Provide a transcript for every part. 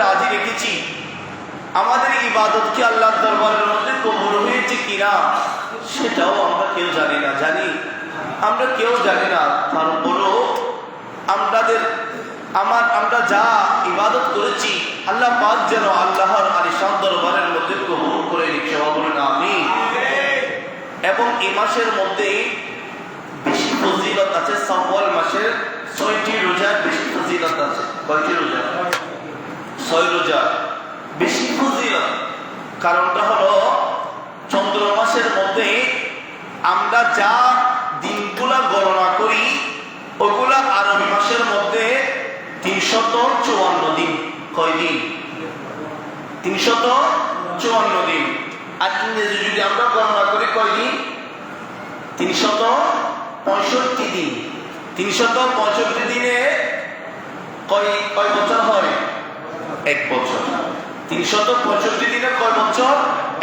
রাজি রেখেছি, আমাদের ইবাদত কি আল্লাহর দরবারের মধ্যে কবুল হয়েছে কিনা সেটাও আমরা কেউ জানি না। আমরা কেউ জানি না। তারপরও আমরা যা ইবাদত করেছি আল্লাহ পাক যেন আল্লাহর আলিশান দরবারের মধ্যে কবুল করে নিচ্ছে, বলুন আমিন। এবং এই মাসের মধ্যে বেশি ফজিলত আছে। শাওয়াল মাসের 6টি রোজার বেশি ফজিলত আছে। কয়টি রোজা? 6 রোজা বেশি ফজিলত। কারণটা হলো চন্দ্র মাসের মধ্যে আমরা যা দিনগুলা গণনা করি ওগুলা আরবি মাসের মধ্যে 354 দিন। কয় দিন? 354 দিন। আর ইংরেজি যদি আমরা গণনা করি কয় দিন? 365 দিন। 365 দিনে কয় বছর হয়? 1 বছর। 365 দিনে কয় বছর?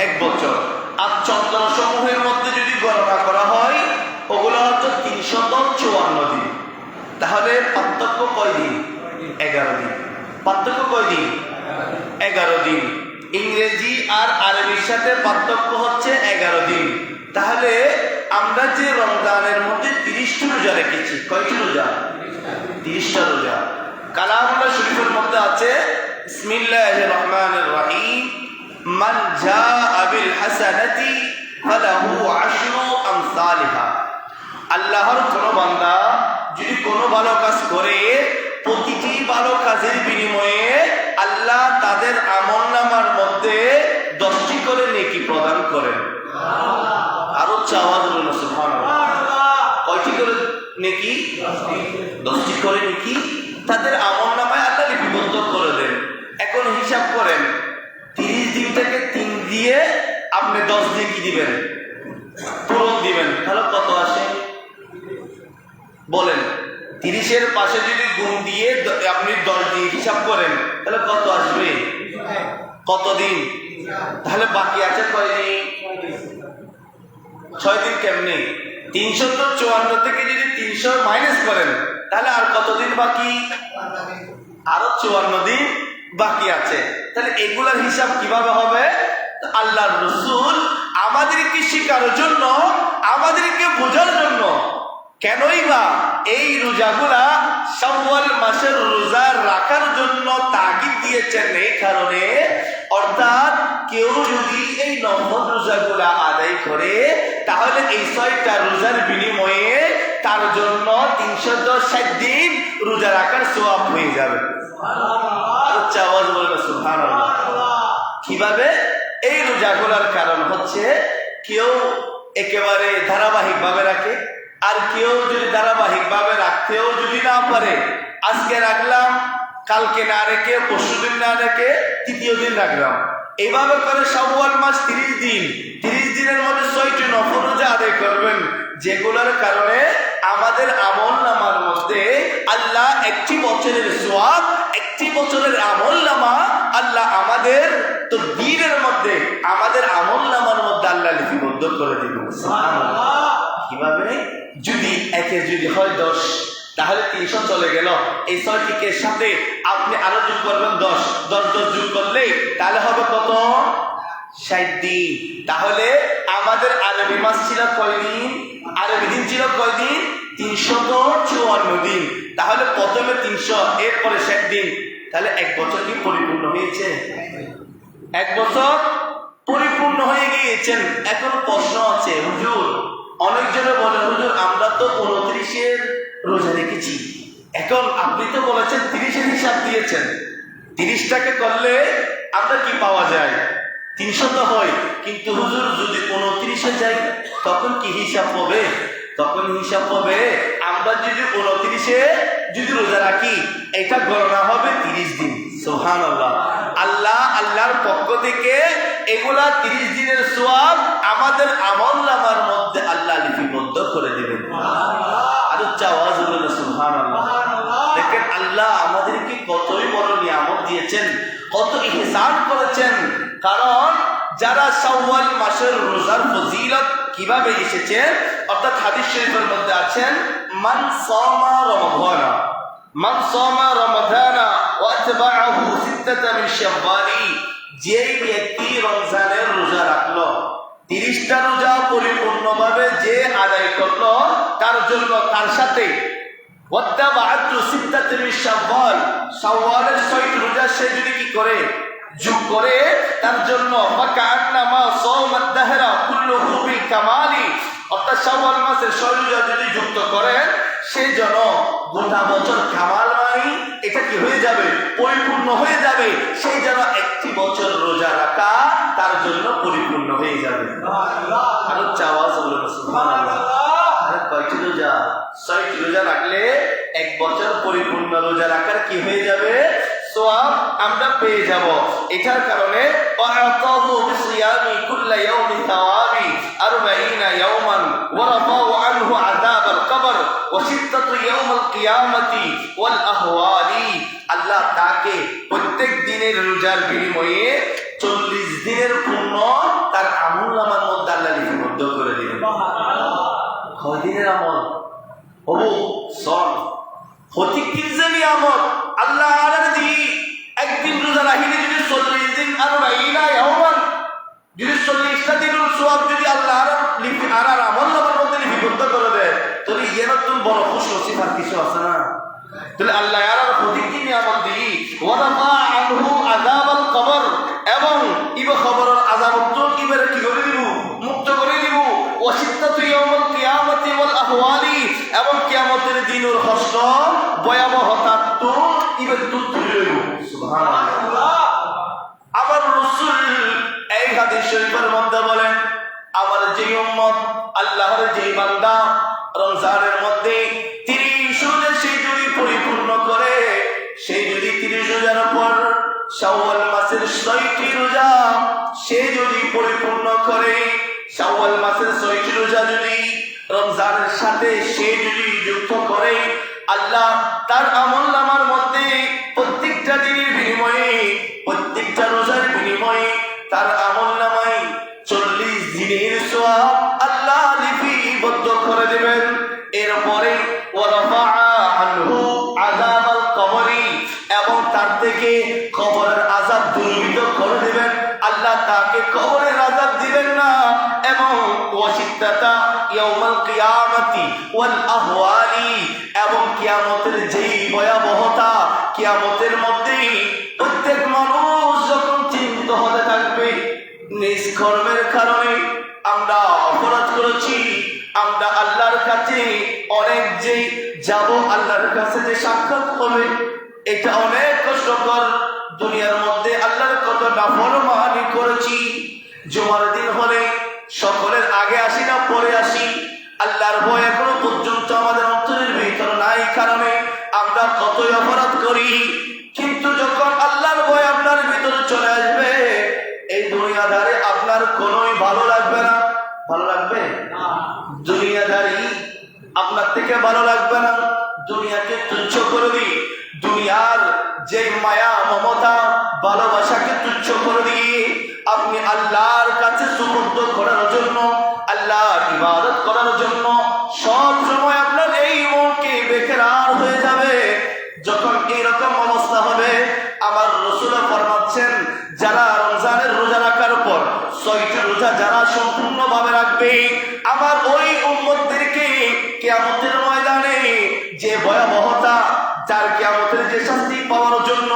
1 বছর। আর চন্দ্র সমূহের মধ্যে যদি গণনা করা হয় ওগুলো হচ্ছে 354 দিন। তাহলে পার্থক্য কয় দিন? 11 দিন। পার্থক্য কয় দিন? 11 দিন। ইংরেজি আর আরবির সাথে পার্থক্য হচ্ছে 11 দিন। তাহলে আমরা যে রমজানের মধ্যে 30টি রোজা রেখেছি, কয়টি রোজা? 30টা রোজা। কালামুল্লাহ শরীফের মধ্যে আছে বিসমিল্লাহির রহমানির রহিম, মান জাআ বিল হাসানাতি ফালাহু আশরু আমসালিহা। আল্লাহর কোন বান্দা যদি কোনো ভালো কাজ করে প্রতিটি ভালো কাজের বিনিময়ে আল্লাহ তাদের আমলনামার মধ্যে 10টি করে নেকি প্রদান করেন। আরো চাওয়াজ হল সুবহানাল্লাহ। কয়টি করে নেকি? 10টি করে নেকি তাদের আমলনামায় আল্লাহ লিপিবদ্ধ করে দেন। এখন হিসাব করেন, 30 দিন থেকে 3 দিয়ে আপনি 10 দিয়ে কি দিবেন? পূরণ দিবেন। তাহলে কত আসে বলেন? 30-এর পাশে যদি গুণ দিয়ে আপনি 10 দিয়ে হিসাব করেন তাহলে কত আসবে? কত দিন? তাহলে বাকি আছে কয় দিন? 6 দিন। কেমনে? 354 থেকে যদি 300 মাইনাস করেন তাহলে আর কত দিন বাকি? আরো 54 দিন বাকি আছে। তাহলে এগুলার হিসাব কিভাবে হবে? আল্লাহর রাসূল আমাদেরকে শেখানোর জন্য, আমাদেরকে বোঝার জন্য কেনই বা এই রোজাগুলা শাওয়াল মাসের রোজা রাখার জন্য তাগিদ দিয়েছেন। এই কারণে অর্থাৎ কেউ যদি এই নফল রোজাগুলা আদায় করে তাহলে এই 6টা রোজার বিনিময়ে তার জন্য 360 দিন রোজা রাখার সওয়াব হয়ে যাবে। সুবহানাল্লাহ। কিভাবে? এই রোজাগুলার কারণ হচ্ছে কেউ একেবারে ধারাবাহিকভাবে রাখে, আর কেউ যদি ধারাবাহিকভাবে রাখতেও যদি না পারে, আজকে রাখলাম, কালকে না রেখে, পরশুদিন না রেখে, 3য় দিন রাখলাম, এইভাবে করে শাওয়াল মাস 30 দিন। 30 দিনের মধ্যে 6টি নফল রোজা আদায় করবেন, যেগুলোর কারণে আমাদের আমলনামার মধ্যে আল্লাহ 1টি বছরের সওয়াব, 1টি বছরের আমলনামা আল্লাহ আমাদের তো দিনের মধ্যে, আমাদের আমলনামার মধ্যে আল্লাহ লিপিবদ্ধ করে দিবেন। সুবহানাল্লাহ। কিভাবে? যদি একের যদি হয় 10 তাহলে 300 চলে গেল। এই 6টিকে সাথে আপনি আরো যোগ করবেন 10 যোগ করলেই তাহলে হবে কত? 60 দিন। তাহলে আমাদের আরবি মাস ছিল কয় দিন? আরবি দিন ছিল কয় দিন? 354 দিন। তাহলে প্রথমে 300, এরপরে 60 দিন। তাহলে 1 বছর কি পরিপূর্ণ হয়েছে? 1 বছর পরিপূর্ণ হয়ে গিয়েছেন। এখন প্রশ্ন আছে, হুজুর, অনেকজনে বলে হুজুর আমরা তো 29-এর রোজা রেখেছি, এখন আপনি তো বলেছেন 30-এর হিসাব দিয়েছেন, 30টাকে করলে আমরা কি পাওয়া যায়? 300 তো হয়, কিন্তু হুজুর যদি 29-এ যাই তখন কি হিসাব হবে? তখন হিসাব হবে আমরা যদি 29-এ যদি রোজা রাখি এটা গণনা হবে 30 দিন। সুবহানাল্লাহ। আল্লাহর পক্ষ থেকে এগুলা 30 দিনের সওয়াব আমাদের আমলনামার মধ্যে আল্লাহ লিপিবদ্ধ করে দিবেন। আরো আওয়াজ হলো সুবহানাল্লাহ। দেখেন আল্লাহ আমাদেরকে কতই বড় নিয়ামত দিয়েছেন, কত ইহসান করেছেন। কারণ যারা শাওয়াল মাসের রোজার ফজিলত কিভাবে এসেছে, অর্থাৎ হাদিস শরীফের মধ্যে আছেন মান সামা রমাদান, মান সামা রমাদানা ওয়া আতবাআহু সিত্তাতা মিন শাওয়াল, যেই ব্যক্তি রমজানের রোজা রাখলো, 30টা রোজা পরিপূর্ণভাবে যে আদায় করলো, তার জন্য তার সাথে ওয়াত্তাবাআতু সিত্তাতা মিন শাওয়াল, শাওয়ালের 6টি রোজা সে যদি কি করে যোগ করে, তার জন্য ফাকান্নামা সাওমাদ দাহরা কুল্লুহু বিল কামালি, অর্থাৎ শাওয়াল মাসের 6 রোজা যদি যুক্ত করেন, সে যেন গোটা বছর কামাল মানে এটা কি হয়ে যাবে, পরিপূর্ণ হয়ে যাবে, সেই যেন একটি বছর রোজা রাখা তার জন্য পরিপূর্ণ হয়ে যাবে। আরো চাওয়াজ হলো সুবহানাল্লাহ। আরে কয়টি রোজা? 6টি রোজা রাখলে এক বছর পরিপূর্ণ রোজা রাখার কি হয়ে যাবে, সওয়াব আমরা পেয়ে যাব। এটার কারণে ওয়াতাহু বিসিয়ামি কুল্লা ইয়াউমি তাওয়াবি 40 ইয়াওমান ওয়া রাফাউ আনহু আযাবাল কবর ওয়া সিত্তাতু ইয়াউমাল কিয়ামাতি ওয়াল আহওয়ালি, আল্লাহ তাকে প্রত্যেক দিনের রোজার বিনিময়ে 40 দিনের পুণ্য তার আমলনামার মধ্যে আল্লাহ লিপিবদ্ধ করে দিবেন। কয় দিনের আমল? ওবু সন প্রত্যেকদিন যে নিয়ামত আল্লাহ আর দি একদিন রোজা রাখিলে যদি 40 দিন আর 40 ইয়াওমান, যদি 40টা দিনের সওয়াব যদি আল্লাহ আর আমলনামার মধ্যে লিপিবদ্ধ করে দেয়, তাহলে এর তো বড় খুশি নসিব আর কিছু আছে না? তাহলে আল্লাহ আর প্রত্যেকদিন নিয়ামত দি ওয়া রাফা আনহু আযাবাল কবর, এবং ইবা খবরের আযাব তো ইবারে কি করে দিব, মুক্ত করে দিব। ওয়া সিত্তাতু ইয়াউমাল কিয়ামাতি ওয়াল আহওয়ালি, এবং কিয়ামতের দিনের কষ্ট ভয়াবহতা তো ইবারে তো তুলে দিব। সুবহানাল্লাহ। আমার রাসূল এই হাদিস শরীফের মধ্যে বলেন, আমার যে উম্মত আল্লাহর যে বান্দা রমজানের মধ্যে 30 রোজা সে যদি পরিপূর্ণ করে, সেই যদি 30 রোজার পর শাওয়াল মাসের 6টি রোজা সে যদি পরিপূর্ণ করে, শাওয়াল মাসের 6টি রোজা যদি রমজানের সাথে সে যদি যুক্ত করে, আল্লাহ তার আমলনামার মধ্যে প্রত্যেকটা দিনের বিনিময়ে, প্রত্যেকটা রোজার বিনিময়ে তার আমলনামায় 40 দিনের সওয়াব আল্লাহ লিপিবদ্ধ করে দেবেন। এরপরে ওয়ারাফা আনহু আযাবাল কবরি, এবং তার থেকে কবরের আযাব দূরীভূত করে দেবেন, আল্লাহ তাকে কবরের আযাব দিবেন না। এবং ওয়াসিত্তাতা ইয়াউমাল কিয়ামাতি ওয়াল আহওয়ালি, এবং কিয়ামতের যেই ভয়াবহতা, কিয়ামতের মধ্যে প্রত্যেক মানুষ যখন চিন্তিত হতে থাকবে, নিজ কর্মের কারণে আমরা অপরাধ করেছি, আমরা আল্লাহর কাছে অনেক যে যাব, আল্লাহর কাছে যে সাক্ষাৎ হবে, এটা অনেক কষ্টকর। দুনিয়ার মধ্যে আল্লাহর কত নাফরমানি করেছি, জুমার দিন হলে সকলের আগে আসি না পরে আসি, আল্লাহর ভয় এখনো পর্যন্ত আমাদের অন্তরের ভিতর নাই, কারণে আমরা কতই অপরাধ করি। কিন্তু যখন আল্লাহর ভয় আপনার ভিতরে চলে আসবে, এই দুনিয়াদারে আপনার কোনোই ভালো লাগবে না। ভালো লাগবে? দুনিয়াদারি আপনার থেকে ভালো লাগবে না, দুনিয়াকে তুচ্ছ করে দিই, দুনিয়ার যে মায়া মমতা ভালোবাসাকে তুচ্ছ করে দিয়ে আপনি আল্লাহর কাছে সুবদ্ধ করার জন্য, আল্লাহর ইবাদত করার জন্য সব সময় আপনার এই মনকে বেকরার হয়ে যাবে। যখন এইরকম অবস্থা হবে, আমার রাসূল ফরমাচ্ছেন, যারা রমজানের রোজা রাখার পর 6টি রোজা যারা সম্পূর্ণভাবে রাখবে, আমার ওই উম্মতদেরকে কিয়ামতের ময়দানে যে ভয়াবহতা, যার কিয়ামতের যে শাস্তি পাওয়ার জন্য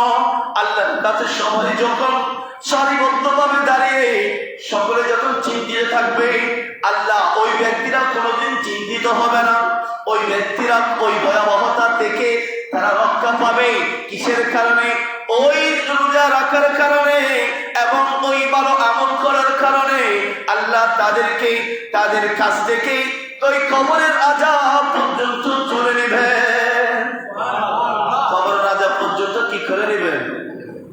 আল্লাহর কাছে সবাই যখন সারিবদ্ধভাবে দাঁড়িয়ে সকলে যখন চিন্তিত থাকবে, আল্লাহ ওই ব্যক্তিরা কোনোদিন চিন্তিত হবে না। ওই ব্যক্তিরা ওই ভয়াবহতা থেকে তারা রক্ষা পাবে। কিসের কারণে? ওই রোজা রাখার কারণে এবং ওই ভালো আমল করার কারণে আল্লাহ তাদেরকে তাদের কাছ থেকে ওই কবরের আযাব পর্যন্ত তুলে নেবেন। কবরের আযাব পর্যন্ত কি করে নেবেন?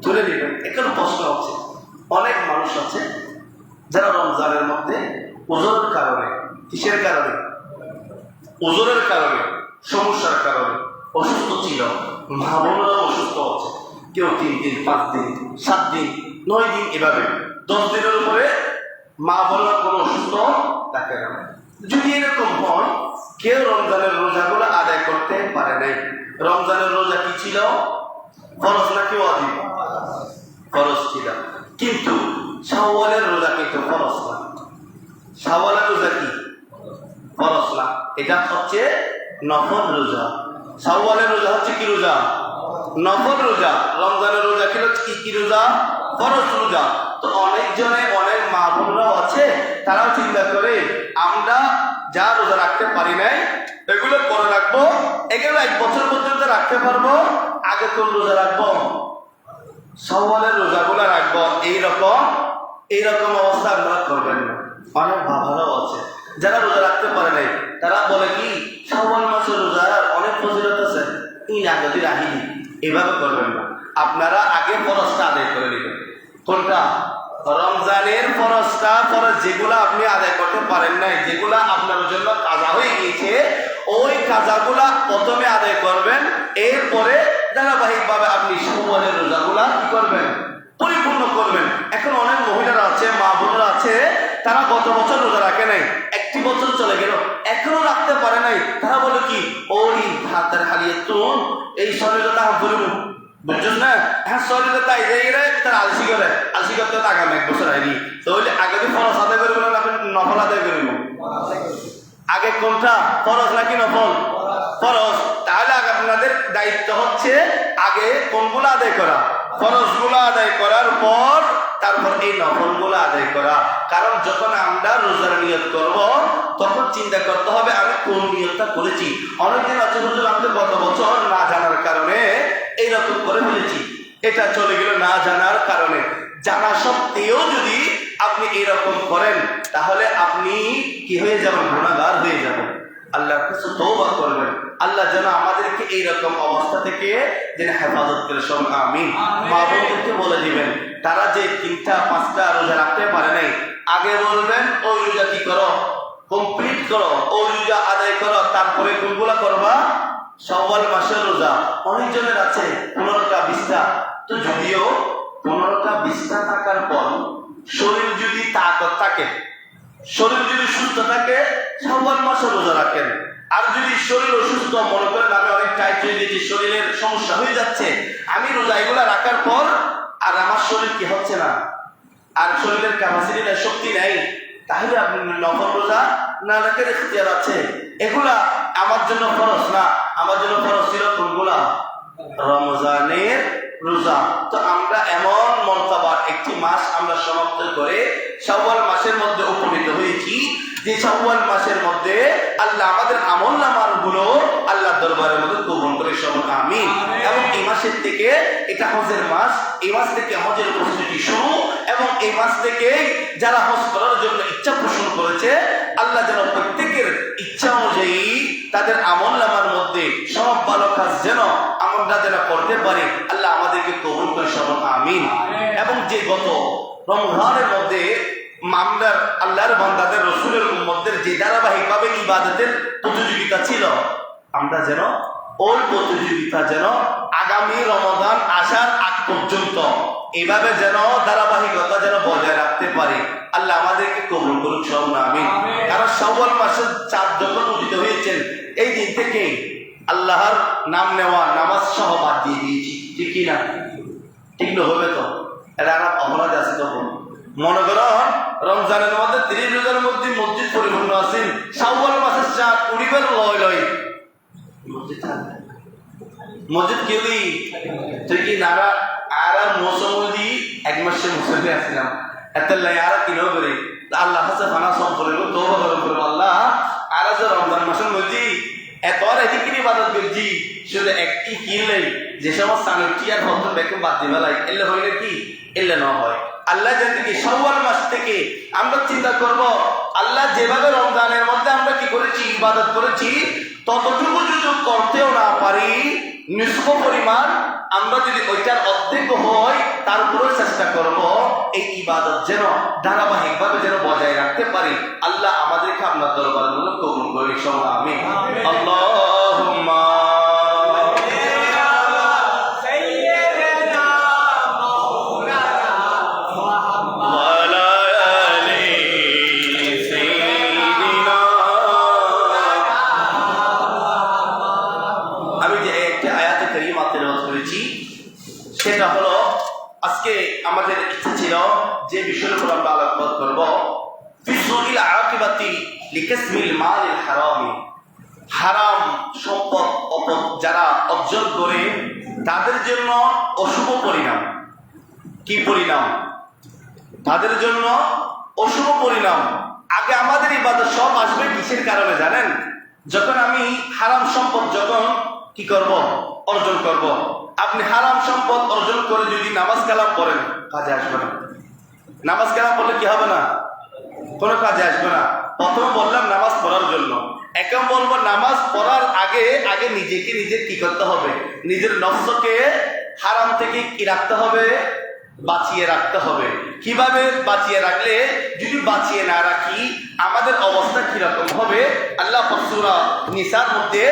তুলে নেবেন। এখন প্রশ্ন হচ্ছে, অনেক মানুষ আছে যারা রমজানের মধ্যে ওজনের কারণে, কিসের কারণে? ওজনের কারণে, সমস্যার কারণে অসুস্থ ছিল, মা বোনরা অসুস্থ হচ্ছে, কেউ 3 দিন 5 দিন 7 দিন 9 দিন এভাবে 10 দিনের উপরে মা বোনরা কোনো অসুস্থ থাকে না। যদি এরকম হয়, কেউ রমজানের রোজাগুলো আদায় করতে পারে নাই, রমজানের রোজা কি ছিল? ফরজ নাকি ওয়াজিব? ফরজ ছিল। কিন্তু শাওয়ালের রোজা কিন্তু ফরজ না। শাওয়ালের রোজা কি? ফরজ না, এটা হচ্ছে নফল রোজা। শাওয়ালের রোজা হচ্ছে কি রোজা? নফল রোজা। রমজানের রোজা কি রোজা? ফরজ রোজা। তো অনেকজনে, অনেক মা বোনরাও আছে, তারাও চিন্তা করে আমরা যা রোজা রাখতে পারি নাই এগুলো পরে রাখবো, এগুলো 1 বছর পর্যন্ত রাখতে পারবো, আগে কোন রোজা রাখবো? শাওয়ালের রোজাগুলো রাখবো। এইরকম অবস্থা আপনারা করবেন না। অনেক বাবারাও আছে যারা রোজা রাখতে পারে নাই, তারা বলে কি শাওয়াল মাসের রোজার অনেক ফজিলত আছে, যদি রাখিনি। এভাবে করবেন না। আপনারা আগে ফরজটা আদায় করে নেবেন। কোনটা? রমজানের ফরজটা। ফরজ যেগুলা আপনি আদায় করতে পারেন নাই, যেগুলা আপনার জন্য কাজা হয়ে গিয়েছে, ওই কাজাগুলা প্রথমে আদায় করবেন। এরপরে ধারাবাহিকভাবে আপনি শাওয়ালের রোজাগুলা কি করবেন? পরিপূর্ণ করবেন। এখন অনেক মহিলারা আছে, মা বোনরা আছে, তারা গত বছর রোজা রাখে নাই, 1 বছর চলে গেল, এখনো রাখতে পারে নাই। তারা বলে কি ওই হাতের হারিয়ে তুন এই শরীরে দাম করবো, বুঝছেন না? হ্যাঁ, শরীরে তাই যাই তার আলসি করতে আগামী 1 বছর হয়নি। তো ওই আগে তো ফরজ আদায় করবো না, নফল আদায় করবো? আগে কোনটা? ফরজ নাকি নফল? ফরজ। তাহলে আপনাদের দায়িত্ব হচ্ছে আগে কোনগুলো আদায় করা? ফরজগুলো আদায় করার পর তারপর এই নফলগুলো আদায় করা। কারণ যখন আমরা রোজার নিয়ত করব, তখন চিন্তা করতে হবে আমি কোন নিয়তটা করেছি। অনেকদিন আছে হুজুর আমি গত বছর না জানার কারণে এইরকম করে ফেলেছি, এটা চলে গেল না জানার কারণে। জানা সত্ত্বেও যদি আপনি এরকম করেন, তাহলে আপনি কি হয়ে যাবেন? গুনাহগার হয়ে যাবেন। আল্লাহর কাছে তওবা করবেন। আল্লাহ যেন আমাদেরকে এইরকম অবস্থা থেকে যেন হেফাজত করে। সব আমিন। মা বোনদেরকে বলে দিবেন, তারা যে 3টা 5টা রোজা রাখতে পারে নাই, আগে বলবেন ওই রোজা কি করো, কমপ্লিট করো, ওই রোজা আদায় করো, তারপরে কোনগুলা করবা? শাওয়াল মাসের রোজা। অনেকজনের আছে 15টা 20টা। তো যদিও 15টা 20টা থাকার পর শরীর যদি তাকত থাকে, শরীর যদি সুস্থ থাকে, শাওয়াল মাসে রোজা রাখেন। আর যদি শরীর অসুস্থ, মনে করেন আমি অনেক টাইট হয়ে গেছি, শরীরের সমস্যা হয়ে যাচ্ছে, আমি রোজা এগুলা রাখার পর আর আমার শরীর কি হচ্ছে না, আর শরীরের ক্যাপাসিটি নেই, শক্তি নেই, তাহলে আপনি নফল রোজা না রাখার ইখতিয়ার আছে। এগুলা আমার জন্য ফরজ না। আমার জন্য ফরজ ছিল কোনগুলা? রমজানের রোজা। তো আমরা এমন মর্তবার একটি মাস আমরা সমাপ্ত করে শাওয়াল মাসের মধ্যে উপনীত হয়েছি, যে শাওয়াল মাসের মধ্যে আল্লাহ আমাদের আমলনামার গুলো আল্লাহ দরবারের মধ্যে কবুল করে। সব আমিন। এবং এই মাসের থেকে, এটা হজের মাস, এই মাস থেকে হজের প্রস্তুতি শুরু, এবং এই মাস থেকে যারা হজ করার জন্য ইচ্ছা পোষণ করেছে, আল্লাহ যেন প্রত্যেকের ইচ্ছা অনুযায়ী তাদের আমলনামার মধ্যে সব ভালো কাজ যেন আমরা যেন করতে পারি, আল্লাহ আমাদেরকে কবুল করে। সব আমিন। এবং যে গত রমজানের মধ্যে আমরা আল্লাহর বান্দাদের, রসুলের উম্মতদের যে ধারাবাহিকভাবে ইবাদতের প্রতিযোগিতা ছিল, আমরা যেন ওই প্রতিযোগিতা যেন আগামী রমজান আসার আগ পর্যন্ত এভাবে যেন ধারাবাহিকতা যেন বজায় রাখতে পারি। আল্লাহ আমাদেরকে কবুল করুক। সব আমিন। কারণ শাওয়াল মাসের চাঁদ যখন উদিত হয়েছেন, এই দিন থেকেই আল্লাহর নাম নেওয়া, নামাজ সহ বাদ দিয়ে দিয়েছি। ঠিক কি না? ঠিক না? হবে তো? এটা অপরাধ আছে। তখন মনে করেন রমজানের মধ্যে 30 রোজার মধ্যে মসজিদ পরিপূর্ণ আছেন, শাওয়াল মাসের চাঁদ উড়িবার লয় মসজিদ থাকবে, মসজিদ কেউ তুই কি নারা আর মৌসুম দি 1 মাসে মুসল্লি আসলাম এত লাই আর কিনো করে আল্লাহ হাসে ফানা সব করে তওবা করে আল্লাহ আর যে রমজান মাসের মধ্যে এত এদিকে ইবাদত করছি, শুধু একটি কিনলে যে সমস্ত আনুটি আর হত ব্যাকে বাদ দিবে লাই, এলে হইলে কি এলে না হয়। আল্লাহ জানতে কি শাওয়াল মাস থেকে আমরা চিন্তা করব, আল্লাহ যেভাবে রমজানের মধ্যে আমরা কি করেছি, ইবাদত করেছি, ততটুকু যদি করতেও না পারি, নিষ্প পরিমাণ আমরা যদি ওইটার অর্ধেক হয়, তারপরেও চেষ্টা করব এই ইবাদত যেন ধারাবাহিকভাবে যেন বজায় রাখতে পারি। আল্লাহ আমাদেরকে আপনার দরবারের মধ্যে কবুল করে। সব আমিন। আল্লাহুম্মা আমাদের ইচ্ছা ছিল যে বিষয়ের উপর আমরা আলোকপাত করব ফিসুল আকিবাতি লিকাসমিল মালিল হারামি। হারাম সম্পদ যারা অর্জন করে তাদের জন্য অশুভ পরিণাম। কি পরিণাম? তাদের জন্য অশুভ পরিণাম। আগে আমাদের ইবাদত সব আসবে কিসের কারণে জানেন? যখন আমি হারাম সম্পদ যখন কি করব, অর্জন করব। আপনি হারাম সম্পদ অর্জন করে যদি নামাজ কালাম পড়েন, কাজে আসবে না। নামাজ কালাম পড়লে কি হবে না? কোনো কাজে আসবে না। প্রথম বললাম নামাজ পড়ার জন্য, এখন বলবো নামাজ পড়ার আগে আগে নিজেকে নিজে কি করতে হবে? নিজের নফসকে হারাম থেকে কি রাখতে হবে? বাঁচিয়ে রাখতে হবে। কিভাবে বাঁচিয়ে রাখলে, যদি বাঁচিয়ে না রাখি আমাদের অবস্থা কিরকম হবে? আল্লাহ সূরা নিসার মধ্যে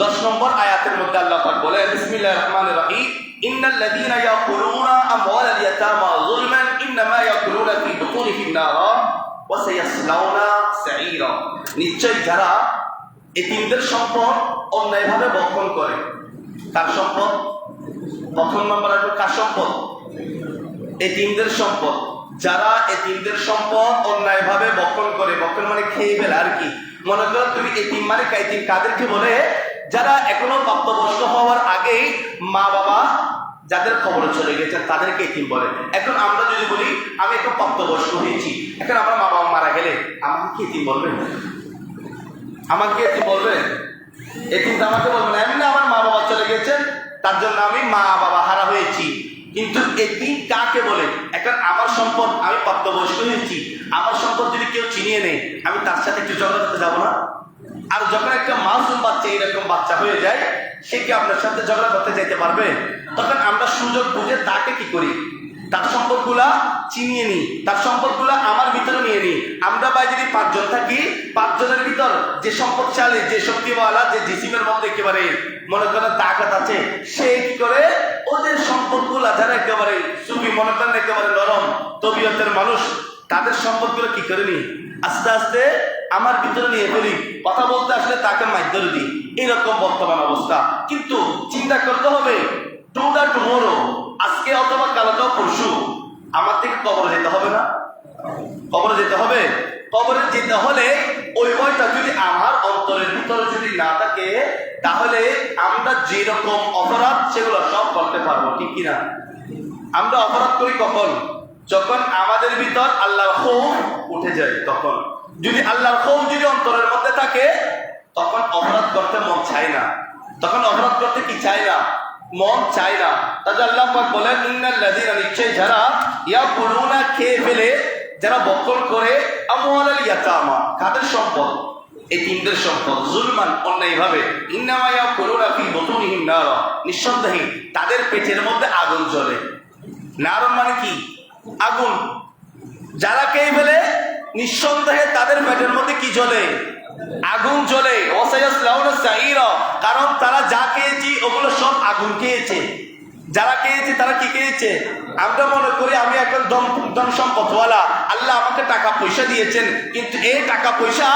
10 নম্বর আয়াতের মধ্যে আল্লাহ পাক বলে, বিসমিল্লাহির রহমানির রহিম, ইন্নাল্লাযীনা ইয়াকুলুনা আমওয়ালাল ইয়াতামা যুলমান ইন্নামা ইয়াকুলুনা ফি বুতুনিহিম নারা ওয়া সায়াসলাউনা সাঈরা। নিশ্চয় যারা এতিমদের সম্পদ অন্যায়ভাবে বক্ষণ করে, তার সম্পদ প্রথম নম্বর আসবে কার সম্পদ? এতিমদের সম্পদ। যারা এতিমদের সম্পদ অন্যায়ভাবে বক্ষণ করে, বক্ষণ মানে খেয়ে ফেলে আর কি। মনে করো তুমি এতিম মানে কাইতিম কাদেরকে বলে? যারা এখনো প্রাপ্তবয়স্ক হওয়ার আগেই মা বাবা যাদের খবরে চলে গেছে তাদেরকে এতিম বলে। এখন আমরা যদি বলি আমি এখন প্রাপ্তবয়স্ক হয়েছি, এখন আমার মা বাবা মারা গেলে আমাকে কি এতিম বলবে? আমাকে এতিম বলবে? এতিম তো আমাকে বলবে না, এমনি আমার মা বাবা চলে গেছেন তার জন্য আমি মা বাবা হারা হয়েছি। কিন্তু এতিম কাকে বলে? এখন আমার সম্পদ, আমি প্রাপ্তবয়স্ক হয়েছি, আমার সম্পদ যদি কেউ চিনিয়ে নেয় আমি তার সাথে একটু ঝগড়া করতে যাবো না? আর যখন একটা মাসুম বাচ্চা এরকম বাচ্চা হয়ে যায়, সে কি আপনার সাথে ঝগড়া করতে যেতে পারবে? তখন আমরা সুযোগ বুঝে তাকে কি করি? তার সম্পদগুলা চিনিয়ে নিই, তার সম্পদগুলা আমার ভিতরে নিয়ে নিই। আমরা ভাই যদি 5 জন থাকি, 5 জনের ভিতর যে সম্পদশালী, যে শক্তিওয়ালা, যে জিসিমের মধ্যে একেবারে মনে করেন তাকত আছে, সে কি করে ওদের সম্পদগুলা, যারা একেবারে সুফি মনে করেন একেবারে নরম তবিয়তের মানুষ, তাদের সম্পদগুলো কি করে নি আস্তে আস্তে আমার ভিতরে নিয়ে ফেলি। কথা বলতে আসলে তাকে মাইর দিই, এইরকম বর্তমান অবস্থা। কিন্তু চিন্তা করতে হবে টুমোরো, আজকে অথবা কালকেও পরশু আমার থেকে কবরে যেতে হবে না? কবরে যেতে হবে। কবরে যেতে হলে ওই ভয়টা যদি আমার অন্তরের ভিতরে যদি না থাকে, তাহলে আমরা যেরকম অপরাধ সেগুলো সব করতে পারবো, ঠিক কিনা? আমরা অপরাধ করি কখন? যখন আমাদের ভিতর আল্লাহর খৌফ উঠে যায়। তখন যদি আল্লাহর খৌফ যদি অন্তরের মধ্যে থাকে, তখন অপরাধ করতে মন চায় না। তখন অপরাধ করতে কি চায় না? মন চায় না। তাহলে আল্লাহ পাক বলেন, ইন্নাল্লাযীনা, নিশ্চয় যারা ইয়াকুলুনা খেয়ে ফেলে, যারা বক্ষণ করে আমওয়ালাল ইয়াতামা, কাদের সম্পদ? এতিমদের সম্পদ, যুলমান অন্যায়ভাবে, ইন্নামা ইয়াকুলুনা ফি বুতুনিহিম নারা, নিঃসন্দেহে তাদের পেটের মধ্যে আগুন জ্বলে। নারন মানে কি? আগুন। যারা খেয়ে ফেলে নিঃসন্দেহে তাদের পেটের মধ্যে কি জ্বলে? আগুন জ্বলে। ওয়াসায়াসলাউনা সাঈরা, কারণ তারা যা খেয়েছি ওগুলো সব আগুন খেয়েছে। যারা খেয়েছে তারা কি খেয়েছে? আমরা মনে করি আমি এখন ধন সম্পদওয়ালা, আল্লাহ আমাকে টাকা পয়সা দিয়েছেন, কিন্তু এই টাকা পয়সা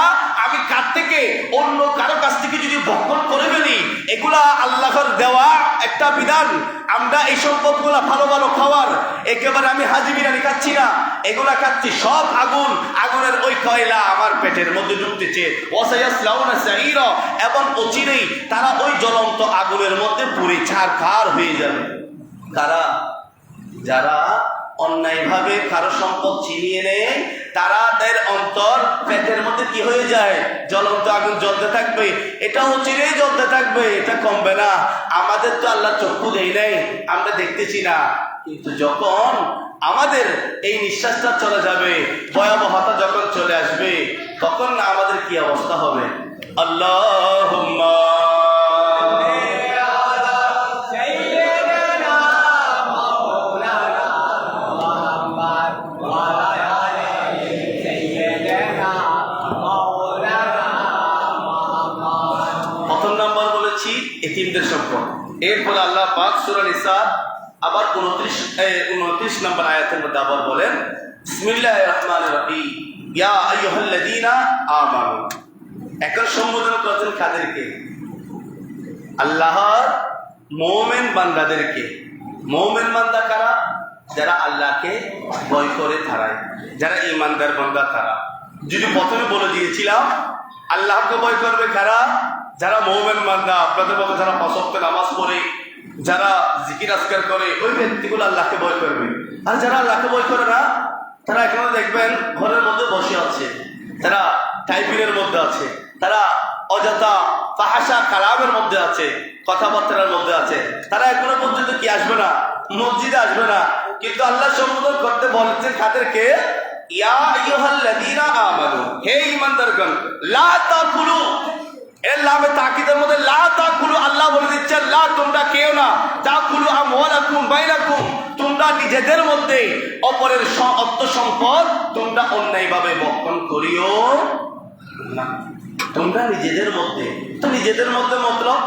আমি কার থেকে, অন্য কারো কাছ থেকে যদি বক্ষণ করে ফেলি, এগুলা আল্লাহর দেওয়া একটা বিধান। আমরা এই সম্পদগুলা ভালো ভালো খাওয়ার, একেবারে আমি হাজি বিরিয়ানি খাচ্ছি না, এগুলা খাচ্ছি সব আগুন। আগুনের ওই কয়লা আমার পেটের মধ্যে ঢুকতেছে। ওয়াসায়াসলাউনা সাঈরা, এবং অচিরেই তারা ওই জ্বলন্ত আগুনের মধ্যে পুড়ে ছারখার হয়ে যাবে। তারা যারা অন্যায়ভাবে কারো সম্পদ ছিনিয়ে নেয়, তাদের অন্তর পেটের মধ্যে কি হয়ে যায়? জ্বলন্ত আগুন জ্বলতে থাকবে। এটা চিরেই জ্বলতে থাকবে, এটা কমবে না। আমাদের তো আল্লাহ চক্ষু দেয় নাই, আমরা দেখতেছি না। কিন্তু যখন আমাদের এই নিঃশ্বাসটা চলে যাবে, ভয়াবহতা যখন চলে আসবে, তখন না আমাদের কি অবস্থা হবে? আল্লাহুম্মা এতিমদের সম্পদ। এরপরে আল্লাহ পাক সূরা নিসা আবার 29 নম্বর আয়াতের মধ্যে আবার বলেন, বিসমিল্লাহির রহমানির রহিম, ইয়া আইয়ুহাল্লাযীনা আমানু। এখন সম্বোধন করছেন কাদেরকে? আল্লাহর মুমিন বান্দাদেরকে। মুমিন বান্দা কারা? যারা আল্লাহকে ভয় করে তারাই, যারা ইমানদার বান্দা তারা। যদি প্রথমে বলে দিয়েছিলাম আল্লাহকে ভয় করবে কারা, যারা মুমিন বান্দা, আপনাদের মতো যারা পাঁচ ওয়াক্ত নামাজ পড়ে, যারা জিকির আজকার করে, ওই ব্যক্তিগুলো আল্লাহকে ভয় করবে। আর যারা আল্লাহকে ভয় করে না, তারা এখনো দেখবেন ঘরের মধ্যে বসে আছে, তারা টাইপিংয়ের মধ্যে আছে, তারা অযথা ফাহাশা কালামের মধ্যে আছে, কথাবার্তার মধ্যে আছে। তারা এখনো পর্যন্ত কি আসবে না, মসজিদে আসবে না। কিন্তু আল্লাহ সম্বোধন করতে বলছেন কাদেরকে, ইয়া আইয়ুহাল্লাযীনা আমানু, হে ঈমানদারগণ, লা তাকুলু, এর লামে তাকিদের মধ্যে লা তাকুলু, আল্লাহ বলে দিচ্ছেন লা, তোমরা কেউ না, তাকুলু আমওয়ালাকুম বাইনাকুম, তোমরা নিজেদের মধ্যে অপরের অর্থ সম্পদ তোমরা অন্যায়ভাবে বক্ষণ করিও না। তোমরা নিজেদের মধ্যে, তো নিজেদের মধ্যে মতলব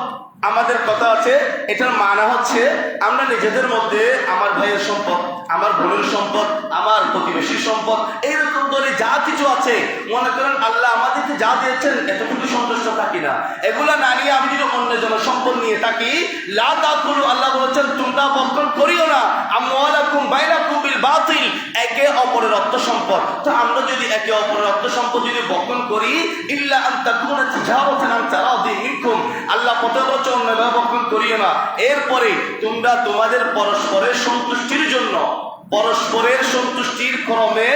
আমাদের কথা আছে, এটার মানা হচ্ছে আমরা নিজেদের মধ্যে আমার ভাইয়ের সম্পদ, আমার বোনের সম্পদ, আমার প্রতিবেশীর সম্পদ, এইরকম করে যা কিছু আছে, মনে করেন আল্লাহ আমাদেরকে যা দিয়েছেন এতটুকু সন্তুষ্ট থাকি না, এগুলা না নিয়ে আমি যদি অন্য জনের সম্পদ নিয়ে থাকি, লা তাকুলু, আল্লাহ বলেছেন তোমরা বক্ষণ করিও না আমওয়ালাকুম বাইনাকুম বিল বাতিল, একে অপরের অর্থ সম্পদ। তো আমরা যদি একে অপরের অর্থ সম্পদ যদি বক্ষণ করি, ইল্লা আন তাকুনা তিজারাতান আন তারাদিন মিনকুম, আল্লাহ প্রত্যেক বক্ষণ করিও না। এরপরে তোমরা তোমাদের পরস্পরের সন্তুষ্টির জন্য, পরস্পরের সন্তুষ্টির ক্রমে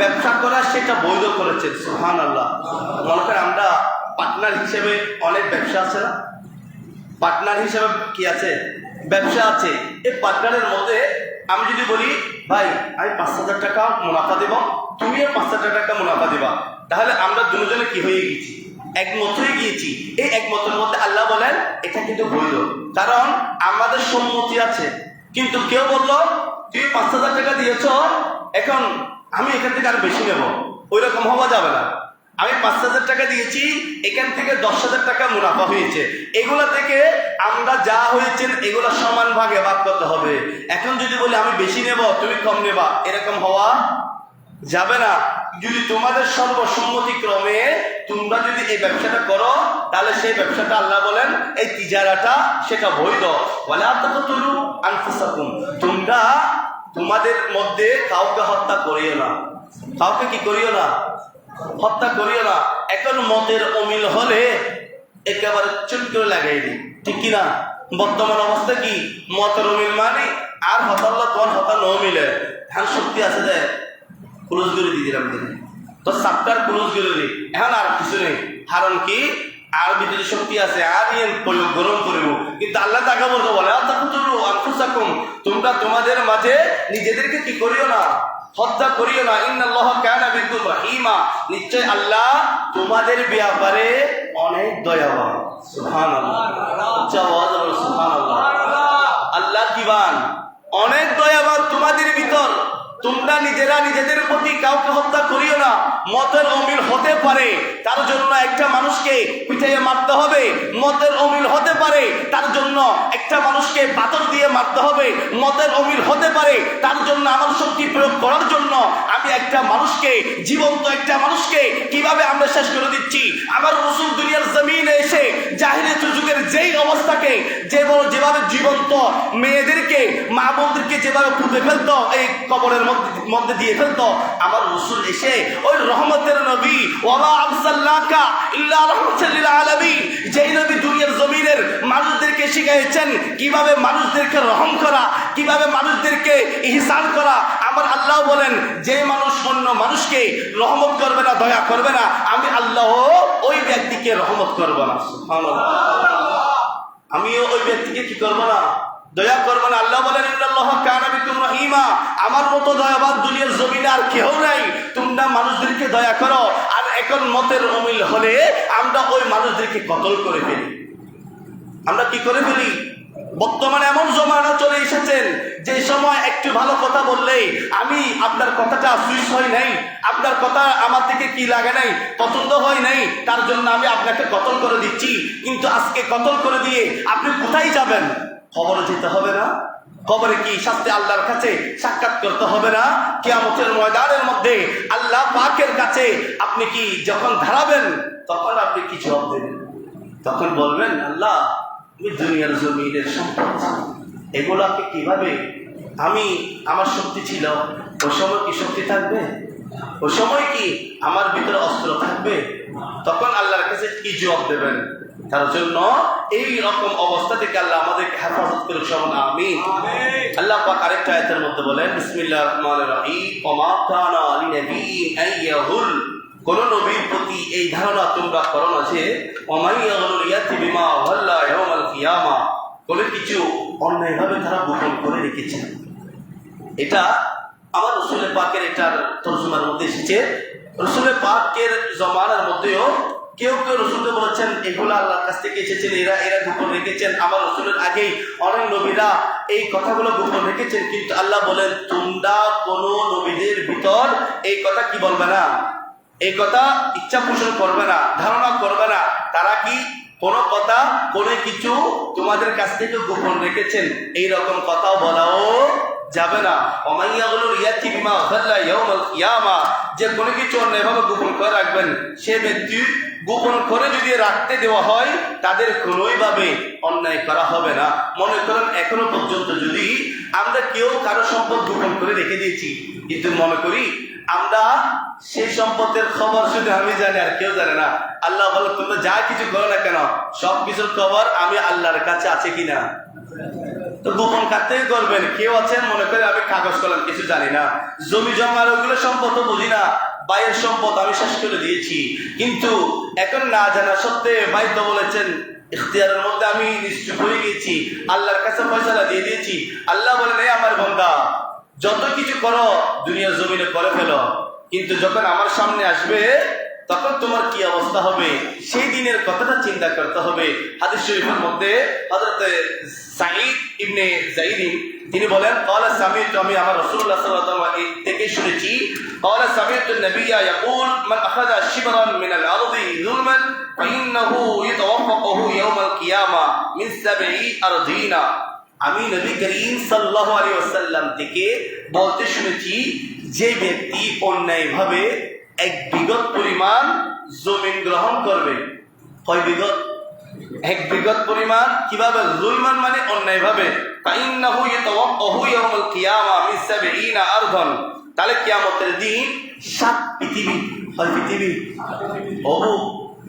ব্যবসা করা, সেটা বৈধ করেছেন। সুবহানাল্লাহ। মনে করেন আমরা পার্টনার হিসেবে অনেক ব্যবসা আছে না, পার্টনার হিসেবে কি আছে, ব্যবসা আছে। এই পার্টনারের মধ্যে আমি যদি বলি ভাই আমি 5,000 টাকা মুনাফা দেব, তুমিও 5,000 টাকা মুনাফা দেবা, তাহলে আমরা দুজনে কি হয়ে গেছি, একমত হয়ে গিয়েছি। এই একমতের মধ্যে আল্লাহ বলেন এটা কিন্তু বৈধ, কারণ আমাদের সম্মতি আছে। কিন্তু কেউ বললো তুমি 5,000 টাকা দিয়েছ, এখন আমি এখান থেকে আর বেশি নেব, ওই রকম হওয়া যাবে না। আমি 5,000 টাকা দিয়েছি, এখান থেকে 10,000 টাকা মুনাফা হয়েছে, এগুলা থেকে আমরা যা হয়েছেন এগুলো সমান ভাগে ভাগ করতে হবে। এখন যদি বলি আমি বেশি নেব তুমি কম নেবা, এরকম হওয়া যাবে না। যদি তোমাদের সর্বসম্মতি ক্রমে তোমরা যদি এই ব্যবসাটা করো, তাহলে সেই ব্যবসাটা আল্লাহ বলেন এই তিজারাটা সেটা বৈধ। ওয়ালা তাকতুলু আনফুসাকুম, তোমরা তোমাদের মধ্যে কাউকে হত্যা করিও না, কাউকে কি করিও না, হত্যা করিও না। এখন মতের অমিল হলে একেবারে চুপ করে লাগাই দিই, ঠিক কিনা? বর্তমান অবস্থা কি, মতের অমিল মানে আর হতাল্লা তোমার হতা ন মিলে, ধান শক্তি আছে যে ক্লোজ করে দিয়ে দিলাম, তো সাপ্তার ক্লোজ করে দিই, এখন আর কিছু নেই। কারণ কি, আর ভিতরে শক্তি আছে, আর ইয়ে প্রয়োগ গরম করবো। কিন্তু আল্লাহ তাকে বলতে বলে আনফুসাকুম, তোমরা তোমাদের মাঝে নিজেদেরকে কি করিও না, হত্যা করিও না। ইন্নাল্লাহা কানা বিকুম রহিমা, নিশ্চয় আল্লাহ তোমাদের ব্যাপারে অনেক দয়াবান। সুবহানাল্লাহ, সুবহানাল্লাহ। আল্লাহ কিবান, অনেক দয়াবান তোমাদের ভিতর। তোমরা নিজেরা নিজেদের প্রতি কাউকে হত্যা করিও না। মতের অমিল হতে পারে, তার জন্য একটা মানুষকে পিটাইয়ে মারতে হবে। মতের অমিল হতে পারে, তার জন্য একটা মানুষকে পাথর দিয়ে মারতে হবে। মতের অমিল হতে পারে, তার জন্য আমার শক্তি প্রয়োগ করার জন্য আমি একটা মানুষকে, জীবন্ত একটা মানুষকে কিভাবে আমরা শেষ করে দিচ্ছি। আমার রাসূল দুনিয়ার জমিনে এসে জাহিলিয়াত যুগের যেই অবস্থাকে, যেভাবে জীবন্ত মেয়েদেরকে, মা বোনদেরকে যেভাবে পুঁতে ফেলতো, এই কবরের মধ্যে দিয়ে ফেলতো, আমার রাসূল এসে ওই রহমতের নবী, ওয়ামা আরসালনাকা ইল্লা রাহমাতাল লিল আলামিন, যেই নবী দুনিয়ার জমিনের মানুষদেরকে শিখিয়েছেন কিভাবে মানুষদেরকে রহম করা, কিভাবে মানুষদেরকে ইহসান করা। আমার আল্লাহ বলেন যে মানুষ অন্য মানুষকে রহমত করবে না, দয়া করবে না, আমি আল্লাহ ওই ব্যক্তিকে রহমত করব না। সুবহানাল্লাহ, আমিও ওই ব্যক্তিকে কি করব না, দয়া করবেন। আল্লাহ বলেন ইন্নাল্লাহা কানা বিকুম রহিমা, আমার মতো দয়াবান দুনিয়ার জমিনে আর কেউ নাই, তোমরা মানুষদেরকে দয়া করো। আর এখন মতের অমিল হলে আমরা ওই মানুষদেরকে কতল করে ফেলি। আমরা কি করে ফেলি? বর্তমানে এমন জমানা চলে এসেছেন যে সময় একটু ভালো কথা বললেই আমি আপনার কথাটা সুইচ হয় নাই, আপনার কথা আমার থেকে কি লাগে নাই, পছন্দ হয় নাই, তার জন্য আমি আপনাকে কতল করে দিচ্ছি। কিন্তু আজকে কতল করে দিয়ে আপনি কোথায় যাবেন? কবরে যেতে হবে না? কবরে কি শাস্তি আল্লাহর কাছে সাক্ষাৎ করতে হবে না? কিয়ামতের ময়দানের মধ্যে আল্লাহ পাকের কাছে আপনি কি যখন দাঁড়াবেন, তখন আপনি কি জবাব দেবেন? তখন বলবেন আল্লাহ আমি দুনিয়ার জমিনের সম্পদ, এগুলাকে কিভাবে আমার শক্তি ছিল, ওই সময় কি শক্তি থাকবে? ওই সময় কি আমার ভিতরে অস্ত্র থাকবে? তখন আল্লাহর কাছে কি জবাব দেবেন? তার জন্য এই রকম অবস্থা থেকে আল্লাহ আমাদেরকে হেফাজত করে সমান আমিন। আল্লাহ পাক আরেকটা আয়াতের মধ্যে বলেন, বিসমিল্লাহির রহমানির রহিম, ওমা কানা লিনাবিয়্যিন আইয়াহুল, কোন নবীর প্রতি এই ধারণা তোমরা করো না যে ওমাইয়াগুল ইয়াতি বিমা ওয়াল্লা ইয়াউমাল কিয়ামা, কোন কিছু অন্যায়ভাবে তারা গোপন করে রেখেছে। এটা আমার রাসূলের পাকের এটার তরজমার মধ্যে এসেছে। রাসূলের পাকের জমানার মধ্যেও কেউ কেউ রাসূলকে বলেছেন এগুলো আল্লাহর কাছ থেকে এসেছেন, এরা গোপন রেখেছেন। আমার রাসূলের আগেই অনেক নবীরা এই কথাগুলো গোপন রেখেছেন, কিন্তু আল্লাহ বলেন তোমরা কোন নবীদের ভিতর এই কথা কি বলবে না, এই কথা ইচ্ছা পোষণ করবে না, ধারণা করবে না। তারা কি কোনো কথা কোনো কিছু তোমাদের কাছ থেকে গোপন রেখেছেন এই রকম কথাও বলাও যাবে না। ওমাইয়াগুলোর ইয়াতি বিমা ওয়াল্লা ইয়াউমাল কিয়ামা, যে কোনো কিছু অন্যায়ভাবে গোপন করে রাখবেন সে ব্যক্তি গোপন করে যদি রাখতে দেওয়া হয় তাদের কোনোইভাবে অন্যায় করা হবে না। মনে করেন এখনো পর্যন্ত যদি আমরা কেউ কারো সম্পদ গোপন করে রেখে দিয়েছি, কিন্তু মনে করি আমরা সেই সম্পদের খবর শুধু আমি জানি আর কেউ জানে না। আল্লাহ বলে তোমরা যা কিছু করো না কেন সব কিছুর খবর আমি আল্লাহর কাছে আছে কিনা, তো গোপন কাটতেই করবেন। কেউ আছেন মনে করে আমি কাগজ কলম কিছু জানি না, জমি জমার ওগুলো সম্পদ বুঝি না, ভাইয়ের সম্পদ আমি শেষ করে দিয়েছি, কিন্তু এখন না জানা সত্ত্বে ভাই তো বলেছেন ইখতিয়ারের মধ্যে আমি নিশ্চয় হয়ে গেছি, আল্লাহর কাছে ফয়সালা দিয়ে দিয়েছি। আল্লাহ বলেন এই আমার বান্দা যত কিছু করো দুনিয়ার জমিনে করে ফেলো, কিন্তু যখন আমার সামনে আসবে তখন তোমার কি অবস্থা হবে সেই দিনের কথাটা চিন্তা করতে হবে। হাদিস শরীফের মধ্যে হযরত সাঈদ ইবনে যায়েদ তিনি বলেন ক্বালা সামি'তু, আমি আমার রাসূলুল্লাহ সাল্লাল্লাহু আলাইহি থেকে শুনেছি, ক্বালা সামি'তু নবিয়্যা ইয়াকুল মান আখাযা শিবরান মিনাল আরদি যুলমান ফাইন্নাহু ইয়াতাওয়াফাকুহু ইয়াওমাল কিয়ামা মিন সাবঈ আরদিনা। আমি নবী করিম সাল্লাল্লাহু আলাইহি ওয়াসাল্লাম থেকে বলতে শুনেছি যে ব্যক্তি অন্যায়ভাবে এক বিগত পরিমাণ জমিন গ্রহণ করবে, কয় বিগত? এক বিগত পরিমাণ, কিভাবে? যুলমান মানে অন্যায়ভাবে। ফাইন্নাহু ইয়াতাওয়াফাহু ইয়াওমাল কিয়ামা মিন সাবঈনা আরদান, তাহলে কিয়ামতের দিন 7 পৃথিবী, কয় পৃথিবী? ওহো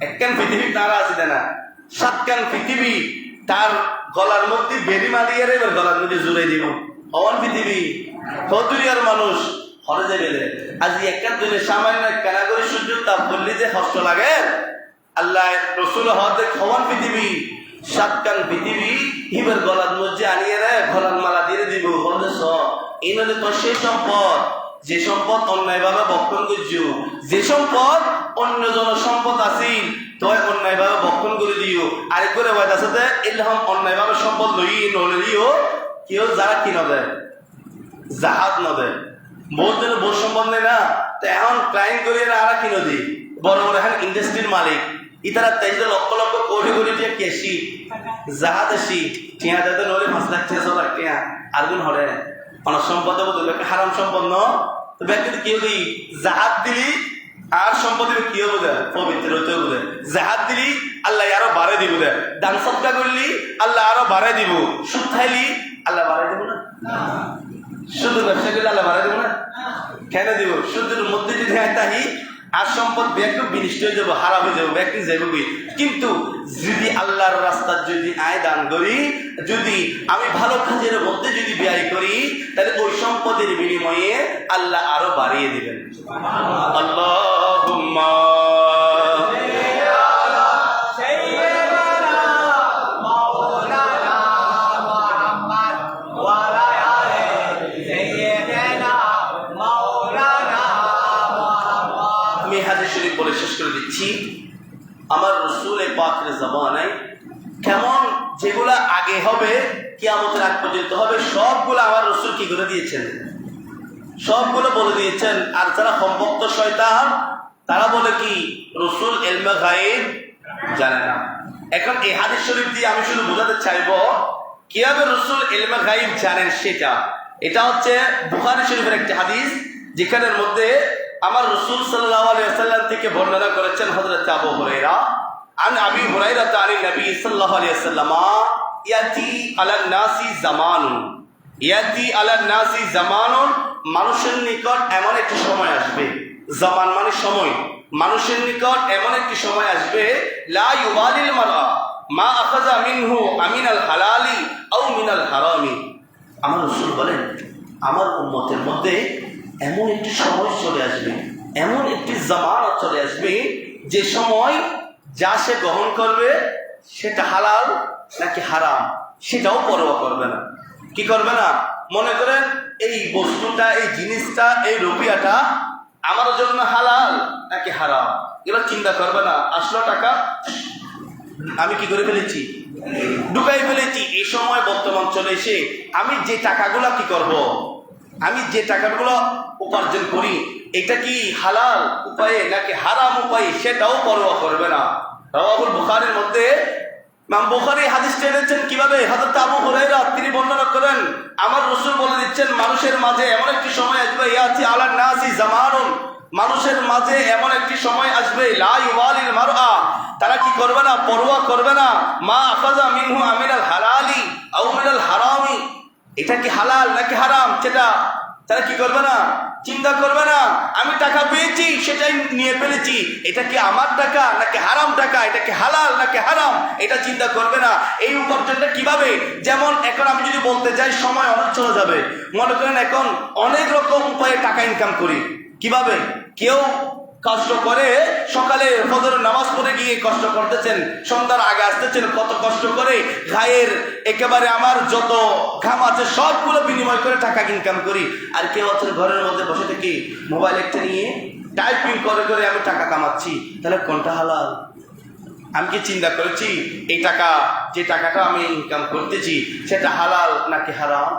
একখান পৃথিবী তারা আছে না, 7খান পৃথিবী তার গলার মধ্যে বেরি মারিয়ে এবার গলার মধ্যে জুড়ে দিব। অন পৃথিবী কদুরিয়ার মানুষ হরে যাবে। আজ একটা দিনে সামান্য কানাগরি সূর্য তাপ করলে যে কষ্ট লাগে, আল্লাহ রসুল হতে খবর পৃথিবী 7খান পৃথিবী হিবের গলার মধ্যে আনিয়ে রে গলার মালা দিয়ে দিব। এই নলে তো সেই সম্পদ যে সম্পদ অন্যায়ভাবে বক্ষণ করছো, যে সম্পদ অন্য জন সম্পদ আছিল তয় অন্যায়ভাবে বক্ষণ করে দিও। আরেক করে হয়তো সাথে এরকম অন্যায়ভাবে সম্পদ লই নলিও কেউ যারা কি নদে জাহাজ নদে বহুত দিন বহু সম্পদ নেই না, তো এখন ক্লাইন্ট করি আর কি নদী বড় বড় এখন ইন্ডাস্ট্রির মালিক ইতারা তেইশ লক্ষ লক্ষ কোটি কোটি টিয়া কেসি জাহাজ আসি টিয়া যাতে নলে 5 লাখ 6 লাখ টিয়া আর গুণ হরে অনেক সম্পদ বদলে হারাম সম্পদ ন, তো ব্যক্তি কেউ দিই জাহাজ দিলি আর সম্পদ কি হবো দে পবিত্র হইতে হবো দে, জাহাজ দিলি আল্লাহ আরো বাড়ে দিব দে, দান সৎকা করলি আল্লাহ আরো বাড়াই দিব, সুদ খাইলি আল্লাহ বাড়াই দিব না, শুধু ব্যবসা করলে আল্লাহ বাড়াই দিব না, কেন দিব? শুধুর মধ্যে যদি তাহি আর সম্পদ ব্যক্তি বিনিষ্ট হয়ে যাবো, হারাম হয়ে যাবো, ব্যক্তি যাবি। কিন্তু যদি আল্লাহর রাস্তার যদি আয় দান করি, যদি আমি ভালো কাজের মধ্যে যদি ব্যয় করি, তাহলে ওই সম্পদের বিনিময়ে আল্লাহ আরো বাড়িয়ে দিবেন। আল্লাহুম্মা বলে শেষ করে দিচ্ছি। আমার রাসূল পাকের জামানায় কেমন যেগুলা আগে হবে কিয়ামতের আগ পর্যন্ত হবে সবগুলো আমার রাসূল কি করে দিয়েছেন, সবগুলো বলে দিয়েছেন। আর যারা সম্ভক্ত শয়তান তারা বলে কি রাসূল ইলমে গায়ব জানে না। এখন এই হাদিস শরীফ দিয়ে আমি শুধু বোঝাতে চাইবো কিভাবে রাসূল ইলমে গায়ব জানেন সেটা। এটা হচ্ছে বুখারী শরীফের একটি হাদিস, যেখানের মধ্যে আমার রাসূল সাল্লাল্লাহু আলাইহি ওয়াসাল্লাম থেকে বর্ণনা করেছেন হযরত আবু হুরায়রা আন আবি হুরায়রা আন নবী সাল্লাল্লাহু আলাইহি ওয়াসাল্লাম ইয়াতি আলান নাসি জামানুন, ইয়াতি আলান নাসি জামানুন, মানুষের নিকট এমন একটি সময় আসবে, জামান মানে সময়, মানুষের নিকট এমন একটি সময় আসবে, লা ইউবালিল মারআ মা আখাযা মিনহু আমিনাল হালালি আও মিনাল হারামি। আমার রাসূল বলেন, আমার উম্মতের মধ্যে এমন একটি সময় চলে আসবে, এমন একটি জামানা চলে আসবে, যে সময় যা সে গ্রহণ করবে সেটা হালাল নাকি হারাম সেটাও পরোয়া করবে না। কি করবে না? মনে করেন এই বস্তুটা, এই জিনিসটা, এই রুপিয়াটা আমার জন্য হালাল নাকি হারাম, এগুলো চিন্তা করবে না। আসলো টাকা, আমি কি করে ফেলেছি? ঢুকাই ফেলেছি। এই সময় বর্তমান চলে এসে আমি যে টাকাগুলো কি করব, আমি যে টাকাগুলো উপার্জন করি এটা কি হালাল উপায়ে নাকি হারাম উপায়ে সেটাও পরোয়া করবে না। রাওয়াহুল বুখারীর মধ্যে ইমাম বুখারী হাদিসটা এনেছেন কিভাবে? হযরত আবু হুরায়রা তিনি বর্ণনা করেন, আমার রাসূল বলে দিচ্ছেন, মানুষের মাঝে এমন একটি সময় আসবে, ইয়াতি আলান নাসি জামানুন, মানুষের মাঝে এমন একটি সময় আসবে, লা ইউবালিল মারআ, তারা কি করবে না? পরোয়া করবে না, মা আখাযা মিনহু আমিনাল হালালি আও মিনাল হারামি, এটা কি হালাল নাকি হারাম সেটা তারা কি করবে না? চিন্তা করবে না। আমি টাকা পেয়েছি, সেটাই নিয়ে ফেলেছি, এটা কি আমার টাকা নাকি হারাম টাকা, এটা কি হালাল নাকি হারাম এটা চিন্তা করবে না। এই উপার্জনটা কিভাবে? যেমন এখন আমি যদি বলতে যাই সময় অনেক চলে যাবে। মনে করেন এখন অনেক রকম উপায়ে টাকা ইনকাম করি। কিভাবে? কেউ কষ্ট করে সকালে ফজরের নামাজ পড়ে গিয়ে কষ্ট করতেছেন, সন্ধ্যার আগে আসতেছেন, কত কষ্ট করে গায়ের একেবারে আমার যত ঘাম আছে সবগুলো বিনিময় করে টাকা ইনকাম করি। আর কেউ আছেন ঘরের মধ্যে বসে থেকে মোবাইল একটা নিয়ে টাইপিং করে করে আমি টাকা কামাচ্ছি। তাহলে কোনটা হালাল? আমি কি চিন্তা করেছি এই টাকা, যে টাকাটা আমি ইনকাম করতেছি সেটা হালাল নাকি হারাম?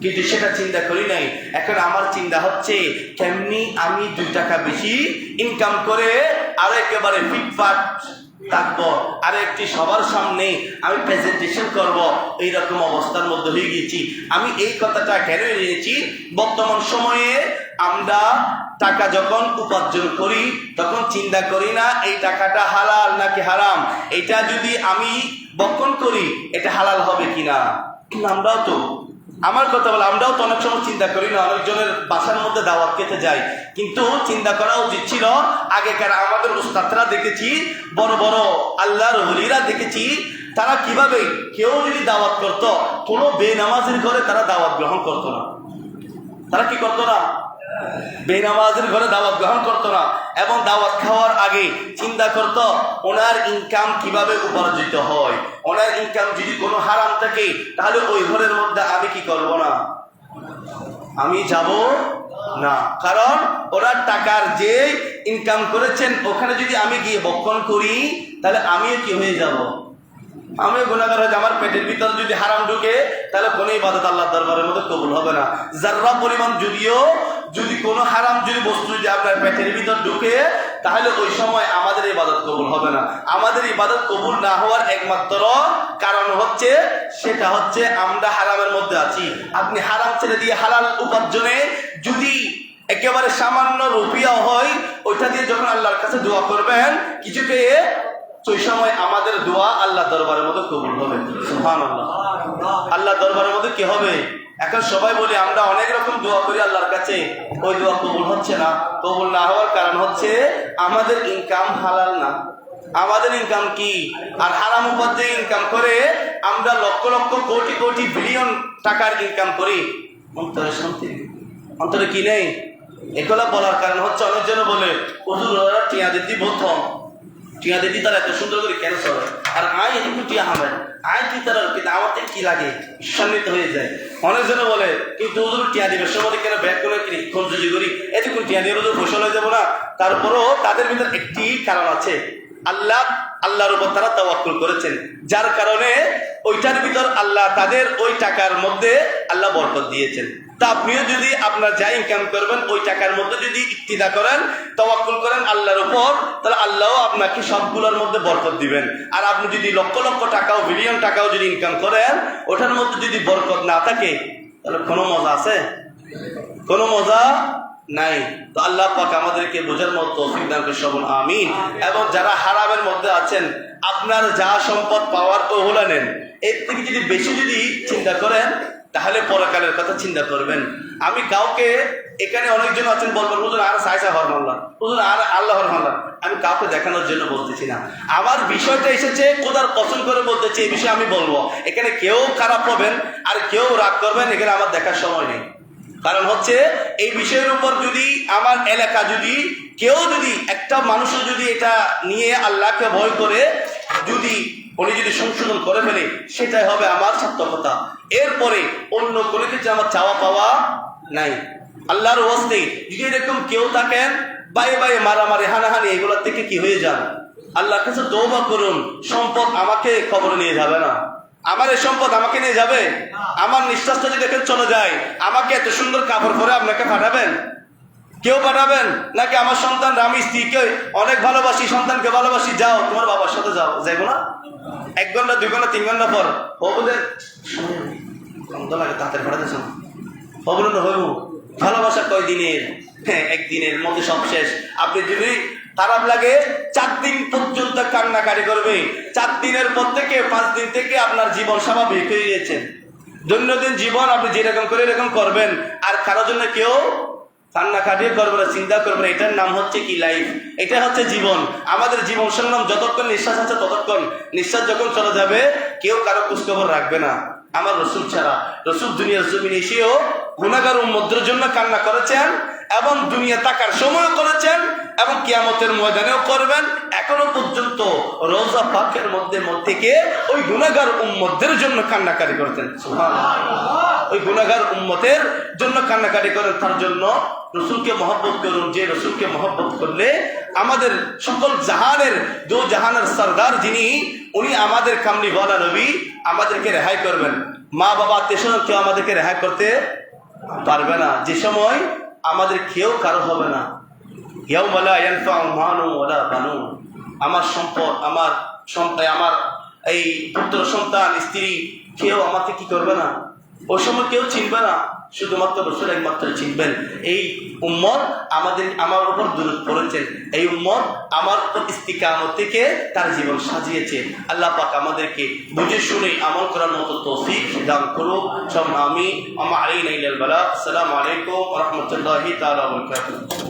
কিন্তু সেটা চিন্তা করি নাই। এখন আমার চিন্তা হচ্ছে কেমনি আমি 2 টাকা বেশি ইনকাম করে আরো একেবারে ফিটফাট থাকবো, আরো একটি সবার সামনে আমি প্রেজেন্টেশন করব, এইরকম অবস্থার মধ্যে হয়ে গেছি। আমি এই কথাটা কেন নিয়েছি? বর্তমান সময়ে আমরা টাকা যখন উপার্জন করি তখন চিন্তা করি না এই টাকাটা হালাল নাকি হারাম, এটা যদি আমি বক্ষণ করি এটা হালাল হবে কিনা। কিন্তু আমরাও তো, আমার কথা বলে, আমরাও তো অনেক সময় চিন্তা করি না। অনেকজনের বাসার মধ্যে দাওয়াত খেতে যাই, কিন্তু চিন্তা করা উচিত ছিল আগেকার আমাদের উস্তাদরা দেখেছি, বড় বড় আল্লাহর ওলিরা দেখেছি, তারা কিভাবে কেউ যদি দাওয়াত করতো, কোনো বেনামাজির ঘরে তারা দাওয়াত গ্রহণ করতো না। তারা কি করতো না? বেনামাজির ঘরে দাওয়াত গ্রহণ করতো না। এবং দাওয়াত খাওয়ার আগে চিন্তা করতো ওনার ইনকাম কিভাবে উপার্জিত হয়। ওনার ইনকাম যদি কোনো হারাম থাকে তাহলে ওই ঘরের মধ্যে আমি কি করব না, আমি যাব না। কারণ ওনার টাকার যে ইনকাম করেছেন ওখানে যদি আমি গিয়ে বক্ষণ করি তাহলে আমিও কি হয়ে যাব, আমিও গুনাহগার হয়ে যাব। আমার পেটের ভিতরে যদি হারাম ঢুকে তাহলে কোনো ইবাদত আল্লাহর দরবারের মধ্যে কবুল হবে না। যাররা পরিমাণ যদিও যদি কোনো হারাম যদি বস্তু যদি আপনার পেটের ভিতর ঢুকে তাহলে ওই সময় আমাদের ইবাদত কবুল হবে না। আমাদের ইবাদত কবুল না হওয়ার একমাত্র কারণ হচ্ছে, সেটা হচ্ছে আমরা হারামের মধ্যে আছি। আপনি হারাম ছেড়ে দিয়ে হালাল উপার্জনে যদি একেবারে সামান্য রুপিয়া হয়, ওইটা দিয়ে যখন আল্লাহর কাছে দোয়া করবেন কিছু পেয়ে, ওই সময় আমাদের দোয়া আল্লাহ দরবারের মধ্যে কবুল হবে। সুবহানাল্লাহ। আল্লাহ দরবারের মধ্যে কি হবে? এখন সবাই বলি আমরা অনেক রকম দোয়া করি আল্লাহর কাছে, ওই দোয়া কবুল হচ্ছে না। কবুল না হওয়ার কারণ হচ্ছে আমাদের ইনকাম হালাল না। আমাদের ইনকাম কি? আর হারাম উপার্জনে ইনকাম করে আমরা লক্ষ লক্ষ কোটি কোটি বিলিয়ন টাকার ইনকাম করি, অন্তরে শান্তি, অন্তরে কি নেই। এগুলো বলার কারণ হচ্ছে অনেকজন বলে হুজুর টিয়া দিদি প্রথম টিয়া দিদি তারা এত সুন্দর করে কেন চলে, আর আয় একটু টিয়া হবে আয় কি তারা, কিন্তু আমাদের কি লাগে, সম্মিলিত হয়ে যায়। অনেকজন বলে কিন্তু হুজুর টিয়া দিবে সময় কেন ব্যাগ করে কিনি খরচি করি, এটুকু টিয়া দিয়ে হুজুর ফসল হয়ে যাবো না। তারপরেও তাদের ভিতরে একটি কারণ আছে, আল্লাহর উপর তারা তাওয়াক্কুল করেছেন, যার কারণে ওইটার ভিতর আল্লাহ তাদের ওই টাকার মধ্যে আল্লাহ বরকত দিয়েছেন। তা আপনিও যদি আপনার যা ইনকাম করবেন ওই টাকার মধ্যে যদি ইক্তিদা করেন, তাওয়াক্কুল করেন আল্লাহর উপর, তাহলে আল্লাহও আপনাকে সবগুলোর মধ্যে বরকত দিবেন। আর আপনি যদি লক্ষ লক্ষ টাকাও বিলিয়ন টাকাও যদি ইনকাম করেন, ওটার মধ্যে যদি বরকত না থাকে তাহলে কোনো মজা আছে? কোনো মজা নাই। তো আল্লাহ পাক আমাদেরকে বোঝার মতো তৌফিক দান করে সবল আমিন। এবং যারা হারামের মধ্যে আছেন, আপনার যা সম্পদ পাওয়ার তো হলো নেন, এর থেকে যদি বেশি যদি চিন্তা করেন তাহলে পরকালের কথা চিন্তা করবেন। আমি কাউকে, এখানে অনেকজন আছেন বলবেন হুজুর আর সাইসা হরমাল্লাহ, হুজুর আর আল্লাহ হরমাল্লাহ, আমি কাউকে দেখানোর জন্য বলতেছি না। আমার বিষয়টা এসেছে খোদার কসম করে বলতেছি, এই বিষয়ে আমি বলবো। এখানে কেউ খারাপ হবেন আর কেউ রাগ করবেন, এখানে আমার দেখার সময় নেই। কারণ হচ্ছে এই বিষয়ের উপর যদি আমার এলাকা যদি কেউ যদি একটা মানুষও যদি এটা নিয়ে আল্লাহকে ভয় করে যদি উনি যদি সংশোধন করে ফেলে, সেটাই হবে আমার সার্থকতা। এরপরে অন্য কোনো কিছু আমার চাওয়া পাওয়া নাই। আল্লাহর ওয়াস্তে যদি এরকম কেউ থাকেন বাইরে বাইরে মারামারি হানাহানি এগুলোর থেকে কি হয়ে যান, আল্লাহর কাছে তওবা করুন। সম্পদ আমাকে খবরে নিয়ে যাবে না, আমার এই সম্পদ আমাকে নিয়ে যাবে। আমার নিঃশ্বাসটা যদি দেখেন চলে যায়, আমাকে এত সুন্দর কাপড় পরে আপনাকে পাঠাবেন? কেউ পাঠাবেন? নাকি আমার সন্তান, আমি স্ত্রীকে অনেক ভালোবাসি, সন্তানকে ভালোবাসি, যাও তোমার বাবার সাথে যাও, যাইব না? 1 ঘন্টা 2 ঘন্টা 3 ঘন্টা পর হবুদের লাগে তাঁতের পাঠাতেছ হবুল হইব। ভালোবাসা কয়দিনের? হ্যাঁ, একদিনের মধ্যে সব শেষ। আপনি যদি খারাপ লাগে 4 দিন পর্যন্ত কান্নাকারি করবে, 4 দিনের পর থেকে 5 দিন থেকে আপনার জীবন স্বাভাবিক হয়ে গেছে। দৈনন্দিন জীবন আপনি যেরকম করে এরকম করবেন, আর কারোর জন্য কেউ কান্না কাটিয়ে করবে না, চিন্তা করবে না। এটার নাম হচ্ছে কি? লাইফ। এটা হচ্ছে জীবন। আমাদের জীবন সংগ্রাম যতক্ষণ নিঃশ্বাস আছে ততক্ষণ, নিঃশ্বাস যখন চলে যাবে কেউ কারো খোঁজখবর রাখবে না আমার রসুল ছাড়া। রসুল দুনিয়ার জমিনে এসেও গুনাহগার উম্মতের জন্য কান্না করেছেন, এবং দুনিয়া তাকার সময়ও করেছেন, এবং কিয়ামতের ময়দানেও করবেন। এখনো পর্যন্ত রওজা পাকের মধ্যে থেকে ওই গুনাহগার উম্মতদের জন্য কান্নাকারি করতেন। সুবহানাল্লাহ। ওই গুনাহগার উম্মতের জন্য কান্নাকারি করেন। তার জন্য রসুলকে মহব্বত করুন, যে রসুলকে মহব্বত করলে আমাদের সকল জাহানের, দো জাহানের সরদার যিনি, উনি আমাদের কামলিওয়ালা নবী, আমাদেরকে রেহাই করবেন। মা বাবা আত্মীয় কেউ আমাদেরকে রেহাই করতে পারবে না। যে সময় আমাদের কেউ কারো হবে না। ইয়াউমা লা ইয়ানফাউ মালুন ওয়ালা বানুন। আমার সম্পদ, আমার এই পুত্র সন্তান, স্ত্রী, কেউ আমাকে কি করবে না। ওই সময় কেউ চিনবে না, শুধুমাত্র রসুল একমাত্র চিনবেন। এই উম্মত আমার উপর দুরূদ পড়েছেন, এই উম্মত আমার উপর ইস্তিকামত থেকে তার জীবন সাজিয়েছে। আল্লাহ পাক আমাদেরকে বুঝে শুনে আমল করার মতো তৌফিক দান করুক। সব আমি আমা আলাইনা ইল্লাল বালাগ। আসসালামু আলাইকুম ওয়া রাহমাতুল্লাহি তাআলা ওয়া বারাকাতুহু।